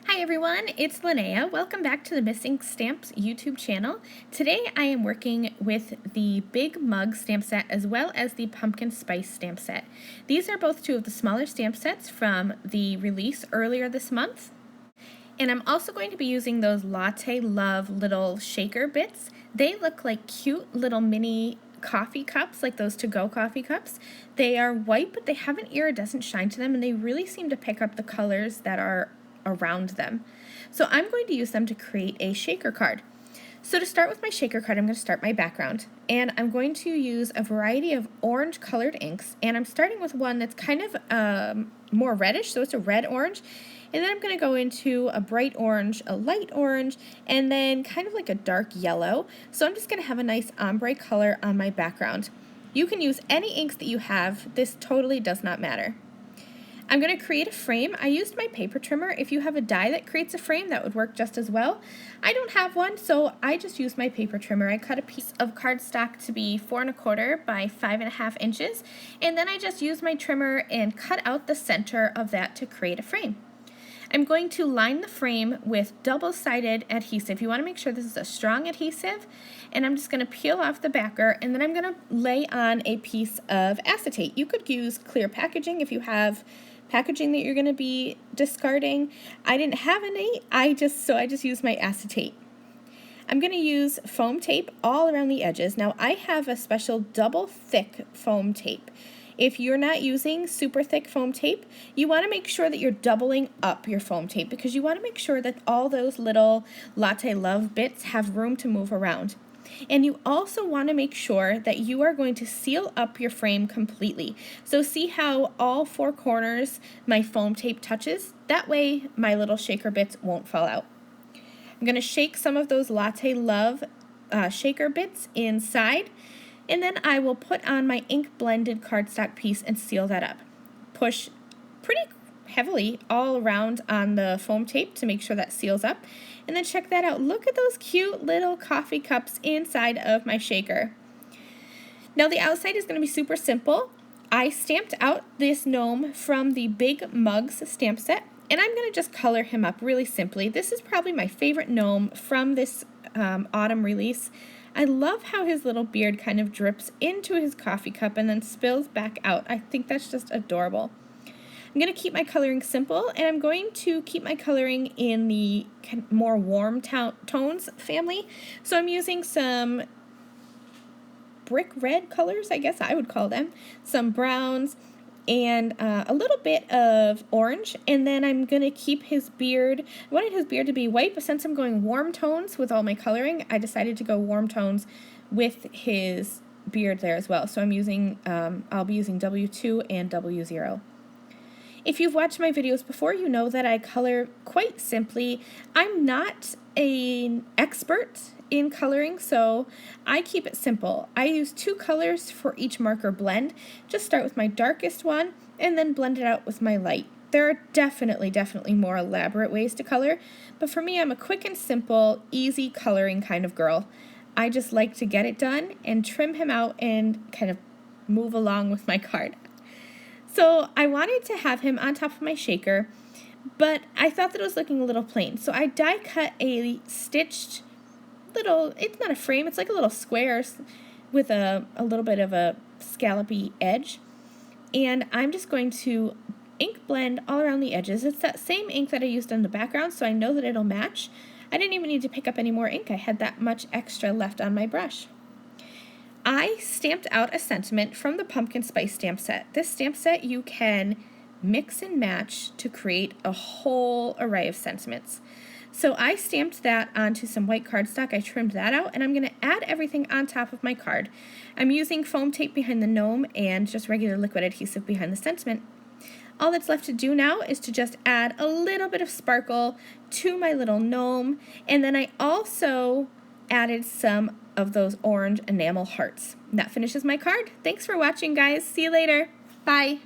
Hi everyone, it's Linnea. Welcome back to the Missing Stamps YouTube channel. Today I am working with the Big Mug stamp set as well as the Pumpkin Spice stamp set. These are both two of the smaller stamp sets from the release earlier this month. And I'm also going to be using those Latte Love little shaker bits. They look like cute little mini coffee cups, like those to-go coffee cups. They are white, but they have an iridescent shine to them, and they really seem to pick up the colors that are around them. So I'm going to use them to create a shaker card. So to start with my shaker card, I'm going to start my background, and I'm going to use a variety of orange colored inks, and I'm starting with one that's kind of more reddish, so it's a red orange, and then I'm going to go into a bright orange, a light orange, and then kind of like a dark yellow. So I'm just going to have a nice ombre color on my background. You can use any inks that you have. This totally does not matter. I'm going to create a frame. I used my paper trimmer. If you have a die that creates a frame, that would work just as well. I don't have one, so I just used my paper trimmer. I cut a piece of cardstock to be 4 1/4 by 5 1/2 inches, and then I just used my trimmer and cut out the center of that to create a frame. I'm going to line the frame with double-sided adhesive. You want to make sure this is a strong adhesive, and I'm just going to peel off the backer, and then I'm going to lay on a piece of acetate. You could use clear packaging if you have packaging that you're going to be discarding. I didn't have any, so I just used my acetate. I'm going to use foam tape all around the edges. Now I have a special double thick foam tape. If you're not using super thick foam tape, you want to make sure that you're doubling up your foam tape because you want to make sure that all those little Latte Love bits have room to move around. And you also want to make sure that you are going to seal up your frame completely. So see how all 4 corners my foam tape touches? That way my little shaker bits won't fall out. I'm going to shake some of those Latte Love shaker bits inside, and then I will put on my ink blended cardstock piece and seal that up. Push pretty heavily all around on the foam tape to make sure that seals up. And then check that out. Look at those cute little coffee cups inside of my shaker. Now the outside is going to be super simple. I stamped out this gnome from the Big Mugs stamp set, and I'm going to just color him up really simply. This is probably my favorite gnome from this autumn release. I love how his little beard kind of drips into his coffee cup and then spills back out. I think that's just adorable. I'm going to keep my coloring simple, and I'm going to keep my coloring in the more warm tones family. So I'm using some brick red colors, I guess I would call them, some browns, and a little bit of orange, and then I'm going to keep his beard. I wanted his beard to be white, but since I'm going warm tones with all my coloring, I decided to go warm tones with his beard there as well. So I'm using, I'll be using W2 and W0. If you've watched my videos before, you know that I color quite simply. I'm not an expert in coloring, so I keep it simple. I use 2 colors for each marker blend. Just start with my darkest one and then blend it out with my light. There are definitely more elaborate ways to color, but for me, I'm a quick and simple, easy coloring kind of girl. I just like to get it done and trim him out and kind of move along with my card. So I wanted to have him on top of my shaker, but I thought that it was looking a little plain. So I die cut a stitched little, it's not a frame, it's like a little square with a little bit of a scallopy edge. And I'm just going to ink blend all around the edges. It's that same ink that I used on the background, so I know that it'll match. I didn't even need to pick up any more ink. I had that much extra left on my brush. I stamped out a sentiment from the Pumpkin Spice stamp set. This stamp set you can mix and match to create a whole array of sentiments. So I stamped that onto some white cardstock. I trimmed that out, and I'm going to add everything on top of my card. I'm using foam tape behind the gnome and just regular liquid adhesive behind the sentiment. All that's left to do now is to just add a little bit of sparkle to my little gnome, and then I also added some of those orange enamel hearts. And that finishes my card. Thanks for watching, guys. See you later. Bye.